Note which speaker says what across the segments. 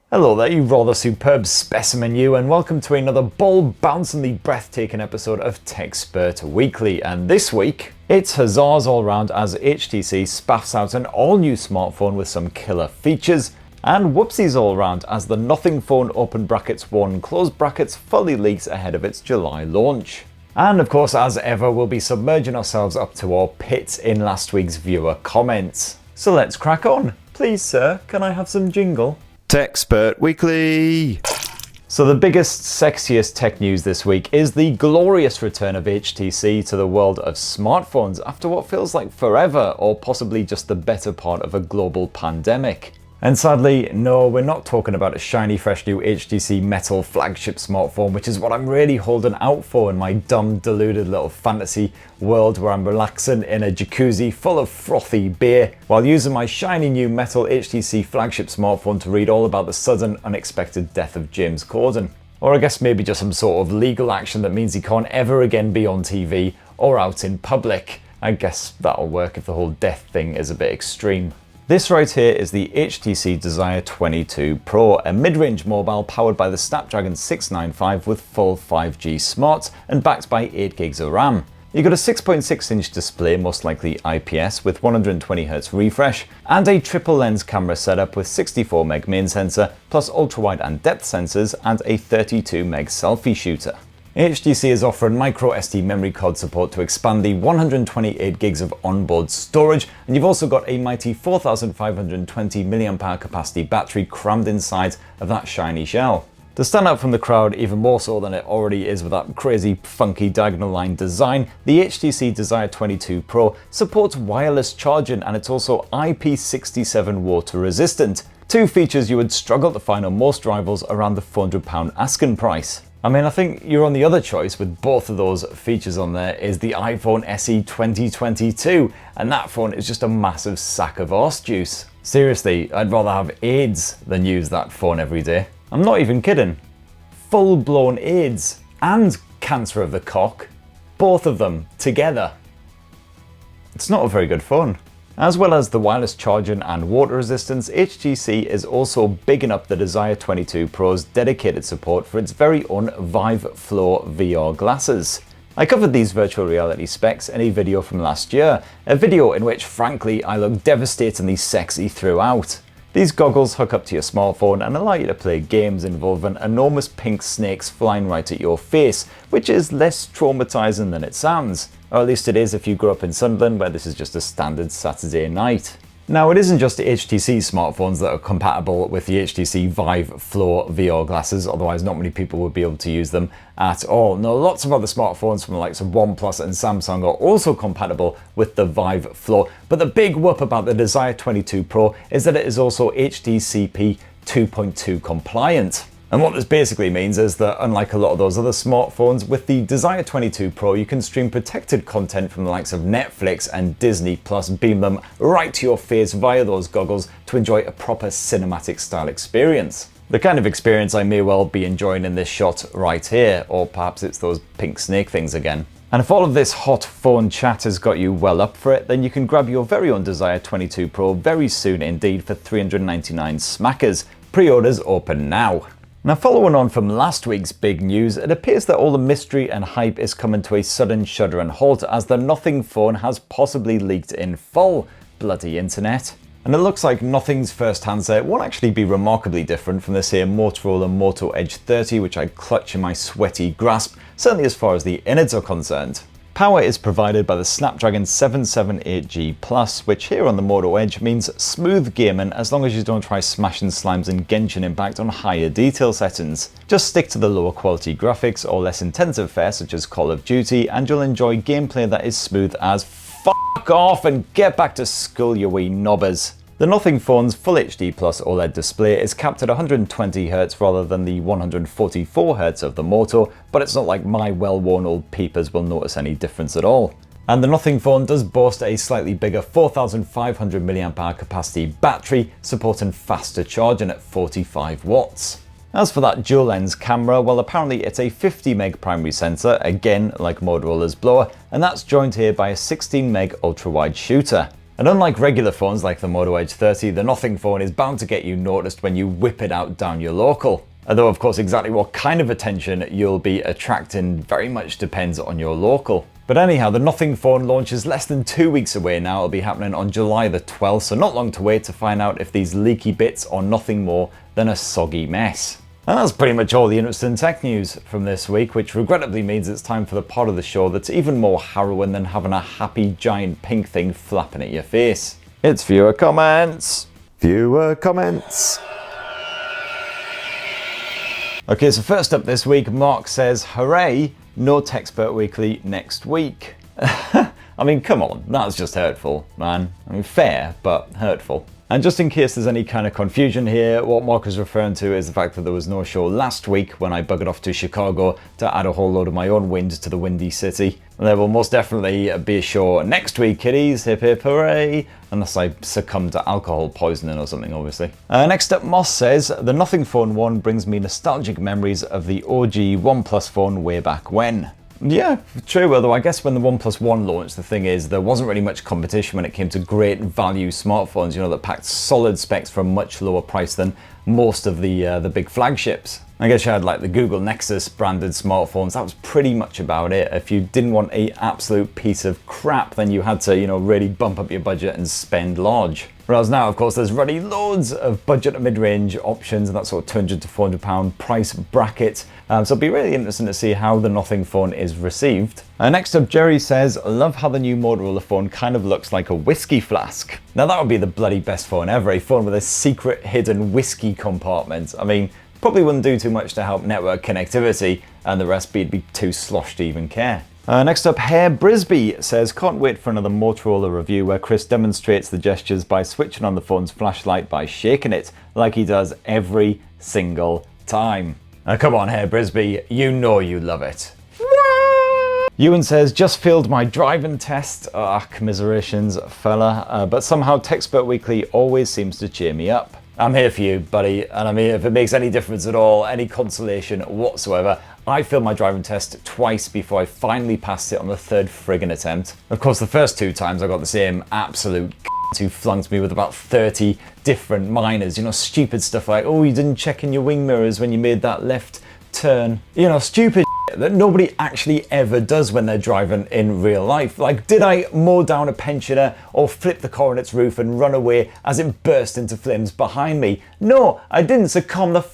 Speaker 1: Hello there, you rather superb specimen you, and welcome to another ball-bouncingly breathtaking episode of TechSpert Weekly. And this week, it's huzzas all round as HTC spaffs out an all-new smartphone with some killer features, and whoopsies all round as the Nothing Phone open brackets 1 close brackets fully leaks ahead of its July launch. And of course, as ever, we'll be submerging ourselves up to our pits in last week's viewer comments. So let's crack on. Please sir, can I have some jingle? TechSpert Weekly! So the biggest, sexiest tech news this week is the glorious return of HTC to the world of smartphones after what feels like forever, or possibly just the better part of a global pandemic. And sadly, no, we're not talking about a shiny fresh new HTC Metal flagship smartphone, which is what I'm really holding out for in my dumb, deluded little fantasy world where I'm relaxing in a jacuzzi full of frothy beer while using my shiny new Metal HTC flagship smartphone to read all about the sudden, unexpected death of James Corden. Or I guess maybe just some sort of legal action that means he can't ever again be on TV or out in public. I guess that'll work if the whole death thing is a bit extreme. This right here is the HTC Desire 22 Pro, a mid-range mobile powered by the Snapdragon 695 with full 5G smarts and backed by 8GB of RAM. You got a 6.6-inch display, most likely IPS, with 120Hz refresh, and a triple lens camera setup with 64MP main sensor, plus ultra-wide and depth sensors, and a 32MP selfie shooter. HTC is offering micro SD memory card support to expand the 128GB of onboard storage, and you've also got a mighty 4520 mAh capacity battery crammed inside of that shiny shell. To stand out from the crowd even more so than it already is with that crazy funky diagonal line design, the HTC Desire 22 Pro supports wireless charging, and it's also IP67 water resistant. Two features you would struggle to find on most rivals around the £400 asking price. I mean, I think your only other choice with both of those features on there is the iPhone SE 2022, and that phone is just a massive sack of arse juice. Seriously, I'd rather have AIDS than use that phone every day. I'm not even kidding. Full-blown AIDS and cancer of the cock, both of them together. It's not a very good phone. As well as the wireless charging and water resistance, HTC is also bigging up the Desire 22 Pro's dedicated support for its very own Vive Flow VR glasses. I covered these virtual reality specs in a video from last year, a video in which frankly I look devastatingly sexy throughout. These goggles hook up to your smartphone and allow you to play games involving enormous pink snakes flying right at your face, which is less traumatizing than it sounds. Or at least it is if you grew up in Sunderland, where this is just a standard Saturday night. Now, it isn't just HTC smartphones that are compatible with the HTC Vive Flow VR glasses, otherwise not many people would be able to use them at all. No, lots of other smartphones from the likes of OnePlus and Samsung are also compatible with the Vive Flow, but the big whoop about the Desire 22 Pro is that it is also HDCP 2.2 compliant. And what this basically means is that unlike a lot of those other smartphones, with the Desire 22 Pro you can stream protected content from the likes of Netflix and Disney Plus, beam them right to your face via those goggles to enjoy a proper cinematic style experience. The kind of experience I may well be enjoying in this shot right here, or perhaps it's those pink snake things again. And if all of this hot phone chat has got you well up for it, then you can grab your very own Desire 22 Pro very soon indeed for 399 smackers. Pre-orders open now. Now, following on from last week's big news, it appears that all the mystery and hype is coming to a sudden shudder and halt as the Nothing phone has possibly leaked in full. Bloody internet. And it looks like Nothing's first handset won't actually be remarkably different from this here Motorola Moto Edge 30, which I clutch in my sweaty grasp, certainly as far as the innards are concerned. Power is provided by the Snapdragon 778G Plus, which here on the Moto Edge means smooth gaming as long as you don't try smashing slimes and Genshin Impact on higher detail settings. Just stick to the lower quality graphics or less intensive fare such as Call of Duty and you'll enjoy gameplay that is smooth as fuck off and get back to school, you wee knobbers. The Nothing phone's Full HD Plus OLED display is capped at 120Hz rather than the 144Hz of the Moto, but it's not like my well-worn old peepers will notice any difference at all. And the Nothing phone does boast a slightly bigger 4500 mAh capacity battery, supporting faster charging at 45 watts. As for that dual lens camera, well apparently it's a 50MP primary sensor, again like Motorola's blower, and that's joined here by a 16MP ultra-wide shooter. And unlike regular phones like the Moto Edge 30, the Nothing phone is bound to get you noticed when you whip it out down your local. Although of course exactly what kind of attention you'll be attracting very much depends on your local. But anyhow, the Nothing phone launch is less than 2 weeks away now. It'll be happening on July the 12th, so not long to wait to find out if these leaky bits are nothing more than a soggy mess. And that's pretty much all the interesting tech news from this week, which regrettably means it's time for the part of the show that's even more harrowing than having a happy giant pink thing flapping at your face. It's viewer comments. Viewer comments. Okay, so first up this week, Mark says, hooray, no Techspert Weekly next week. I mean, come on, that's just hurtful, man. I mean, fair, but hurtful. And just in case there's any kind of confusion here, what Mark is referring to is the fact that there was no show last week when I buggered off to Chicago to add a whole load of my own wind to the windy city. And there will most definitely be a show next week, kiddies, hip hip hooray, unless I succumb to alcohol poisoning or something, obviously. Next up, Moss says, the Nothing Phone 1 brings me nostalgic memories of the OG OnePlus phone way back when. Yeah, true, although I guess when the OnePlus 1 launched, the thing is there wasn't really much competition when it came to great value smartphones, you know, that packed solid specs for a much lower price than most of the big flagships. I guess you had like the Google Nexus branded smartphones, that was pretty much about it. If you didn't want an absolute piece of crap, then you had to, you know, really bump up your budget and spend large. Whereas now, of course, there's really loads of budget and mid-range options in that sort of £200 to £400 price bracket. So it'll be really interesting to see how the Nothing phone is received. Next up, Jerry says, I love how the new Motorola phone kind of looks like a whiskey flask. Now that would be the bloody best phone ever, a phone with a secret hidden whiskey compartment. I mean, probably wouldn't do too much to help network connectivity, and the recipe would be too sloshed to even care. Next up, Hare Brisby says, can't wait for another Motorola review where Chris demonstrates the gestures by switching on the phone's flashlight by shaking it, like he does every single time. Come on, Hare Brisby, you know you love it. Ewan says, just failed my driving test. Commiserations, fella. But somehow Techspert Weekly always seems to cheer me up. I'm here for you, buddy, and I mean, if it makes any difference at all, any consolation whatsoever, I failed my driving test twice before I finally passed it on the third friggin' attempt. Of course, the first 2 times I got the same absolute who flunked me with about 30 different minors, you know, stupid stuff like, oh, you didn't check in your wing mirrors when you made that left turn. You know, stupid that nobody actually ever does when they're driving in real life. Like, did I mow down a pensioner or flip the car on its roof and run away as it burst into flames behind me? No, I didn't, so calm the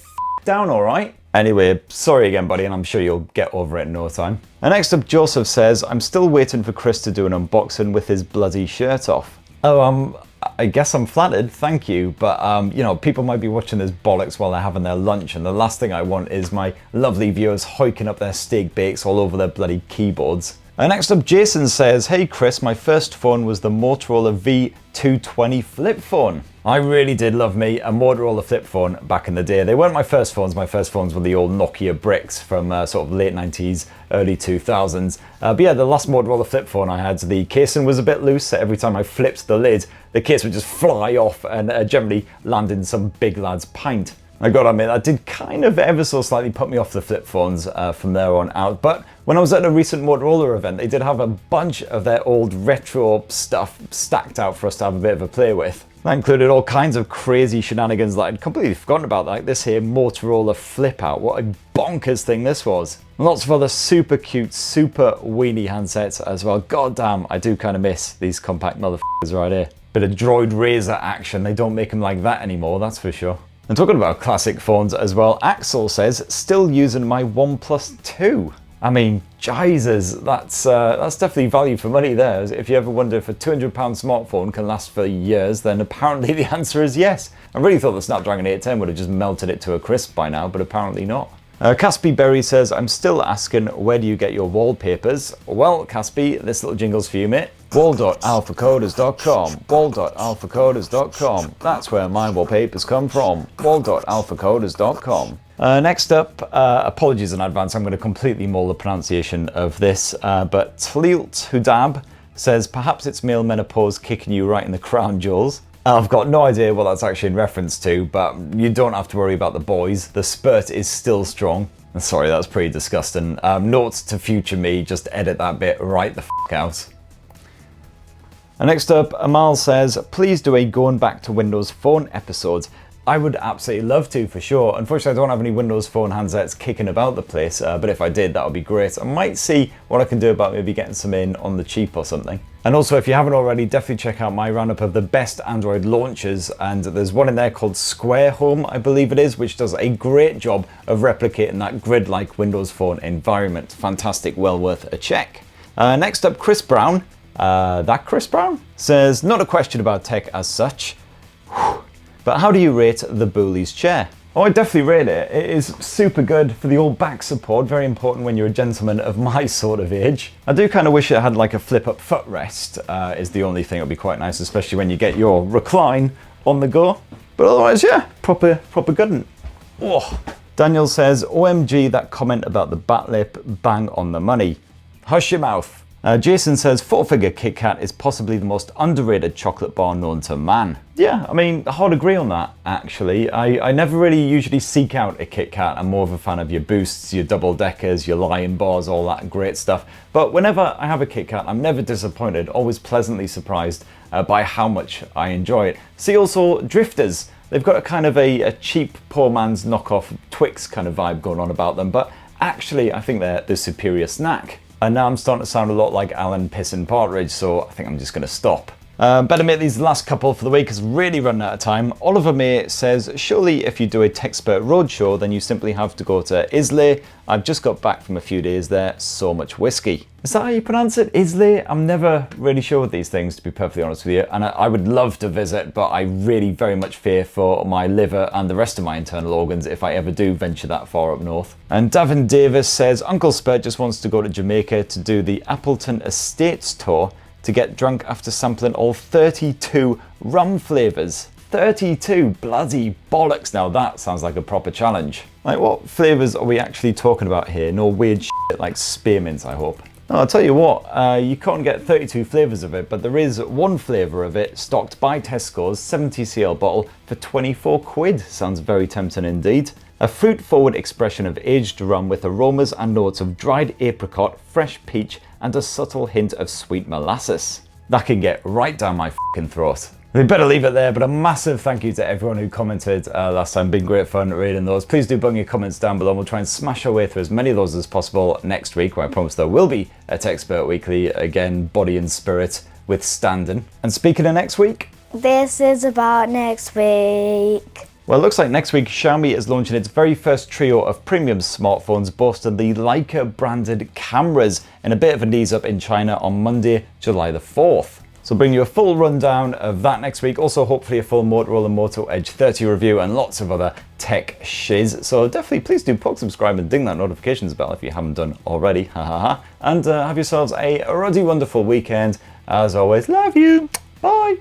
Speaker 1: down, all right? Anyway, sorry again, buddy, and I'm sure you'll get over it in no time. And next up, Joseph says, I'm still waiting for Chris to do an unboxing with his bloody shirt off. Oh, I guess I'm flattered, thank you, but you know, people might be watching this bollocks while they're having their lunch, and the last thing I want is my lovely viewers hoiking up their steak bakes all over their bloody keyboards. Next up, Jason says, hey Chris, my first phone was the Motorola V220 flip phone. I really did love me a Motorola flip phone back in the day. They weren't my first phones were the old Nokia bricks from sort of late 90s, early 2000s. But yeah, the last Motorola flip phone I had, the casing was a bit loose, so every time I flipped the lid, the case would just fly off and generally land in some big lad's pint. I gotta admit, that did kind of ever so slightly put me off the flip phones from there on out, but when I was at a recent Motorola event, they did have a bunch of their old retro stuff stacked out for us to have a bit of a play with. That included all kinds of crazy shenanigans that I'd completely forgotten about, like this here Motorola flip out. What a bonkers thing this was. And lots of other super cute, super weenie handsets as well. God damn, I do kind of miss these compact motherfuckers right here. Bit of Droid Razor action, they don't make them like that anymore, that's for sure. And talking about classic phones as well, Axel says, still using my OnePlus 2. I mean, Jesus, that's definitely value for money there. If you ever wonder if a £200 smartphone can last for years, then apparently the answer is yes. I really thought the Snapdragon 810 would have just melted it to a crisp by now, but apparently not. Caspi Berry says, I'm still asking, where do you get your wallpapers? Well, Caspi, this little jingle's for you, mate. Wall.alphacoders.com, wall.alphacoders.com. That's where my wallpapers come from, wall.alphacoders.com. Next up, apologies in advance, I'm going to completely maul the pronunciation of this, but Tlilt Hudab says, perhaps it's male menopause kicking you right in the crown jewels. I've got no idea what that's actually in reference to, but you don't have to worry about the boys. The spurt is still strong. Sorry, that's pretty disgusting. Note to future me, just edit that bit right the f*** out. And next up, Amal says, please do a going back to Windows Phone episode. I would absolutely love to, for sure. Unfortunately, I don't have any Windows Phone handsets kicking about the place, but if I did, that would be great. I might see what I can do about maybe getting some in on the cheap or something. And also, if you haven't already, definitely check out my roundup of the best Android launchers, and there's one in there called Square Home, I believe it is, which does a great job of replicating that grid-like Windows Phone environment. Fantastic, well worth a check. Next up, Chris Brown. Chris Brown says, not a question about tech as such. But how do you rate the Booley's chair? Oh, I definitely rate it. It is super good for the old back support, very important when you're a gentleman of my sort of age. I do kind of wish it had like a flip-up footrest, is the only thing that would be quite nice, especially when you get your recline on the go. But otherwise, yeah, proper good 'un. Oh. Daniel says, OMG, that comment about the bat lip, bang on the money. Hush your mouth. Jason says, 4-figure Kit Kat is possibly the most underrated chocolate bar known to man. Yeah, I mean, hard agree on that, actually. I never really usually seek out a Kit Kat. I'm more of a fan of your Boosts, your Double Deckers, your Lion Bars, all that great stuff. But whenever I have a Kit Kat, I'm never disappointed, always pleasantly surprised by how much I enjoy it. See also Drifters. They've got a kind of a cheap, poor man's knockoff Twix kind of vibe going on about them, but actually I think they're the superior snack. And now I'm starting to sound a lot like Alan Pissin Partridge, so I think I'm just going to stop. Better make these last couple for the week, has really run out of time. Oliver May says, surely if you do a Techspert roadshow, then you simply have to go to Islay. I've just got back from a few days there, so much whiskey. Is that how you pronounce it? Islay? I'm never really sure with these things, to be perfectly honest with you. And I would love to visit, but I really very much fear for my liver and the rest of my internal organs if I ever do venture that far up north. And Davin Davis says, Uncle Spurt just wants to go to Jamaica to do the Appleton Estates tour to get drunk after sampling all 32 rum flavours. 32 bloody bollocks. Now that sounds like a proper challenge. Like, what flavours are we actually talking about here? No weird shit like spearmints, I hope. No, I'll tell you what, you can't get 32 flavours of it, but there is one flavour of it stocked by Tesco's 70cl bottle for 24 quid. Sounds very tempting indeed. A fruit-forward expression of aged rum with aromas and notes of dried apricot, fresh peach, and a subtle hint of sweet molasses. That can get right down my fucking throat. We better leave it there, but a massive thank you to everyone who commented last time. Been great fun reading those. Please do bung your comments down below. We'll try and smash our way through as many of those as possible next week, where I promise there will be a Techspert Weekly, again, body and spirit withstanding. And speaking of next week,
Speaker 2: this is about next week.
Speaker 1: Well, it looks like next week Xiaomi is launching its very first trio of premium smartphones boasting the Leica branded cameras in a bit of a knees up in China on Monday, July the 4th. So bring you a full rundown of that next week. Also, hopefully a full Motorola Moto Edge 30 review and lots of other tech shiz. So definitely please do poke subscribe and ding that notifications bell if you haven't done already. And have yourselves a ruddy wonderful weekend. As always, love you. Bye.